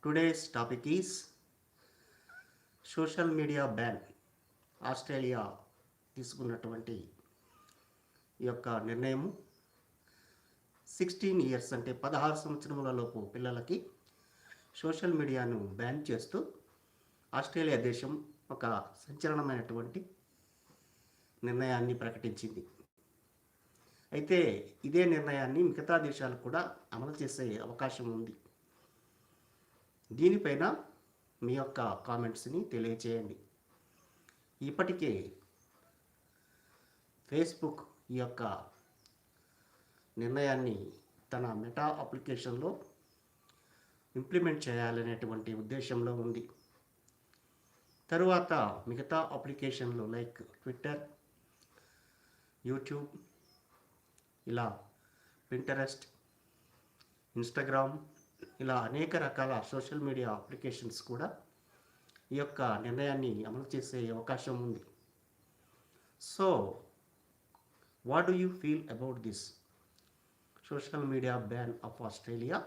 Today's topic is social media ban. Australia తీసుకున్నటువంటి ఈ యొక్క నిర్ణయం 16 ఇయర్స్ అంటే 16 సంవత్సరముల లోపు పిల్లలకి సోషల్ మీడియాను బ్యాన్ చేస్తూ ఆస్ట్రేలియా దేశం ఒక సంచలనమైనటువంటి నిర్ణయాన్ని ప్రకటించింది. అయితే ఇదే నిర్ణయాన్ని మిగతా దేశాలు కూడా అమలు చేసే అవకాశం ఉంది. దీనిపైన మీ యొక్క కామెంట్స్ని తెలియచేయండి. ఇప్పటికే ఫేస్బుక్ ఈ యొక్క నిర్ణయాన్ని తన మెటా అప్లికేషన్లో ఇంప్లిమెంట్ చేయాలనేటువంటి ఉద్దేశంలో ఉంది. తరువాత మిగతా అప్లికేషన్లు లైక్ ట్విట్టర్, యూట్యూబ్, ఇలా పింటరెస్ట్, ఇన్స్టాగ్రామ్, ఇలా అనేక రకాల సోషల్ మీడియా అప్లికేషన్స్ కూడా ఈ యొక్క నిర్ణయాన్ని అమలు చేసే అవకాశం ఉంది. So what do you feel about this social media ban of Australia?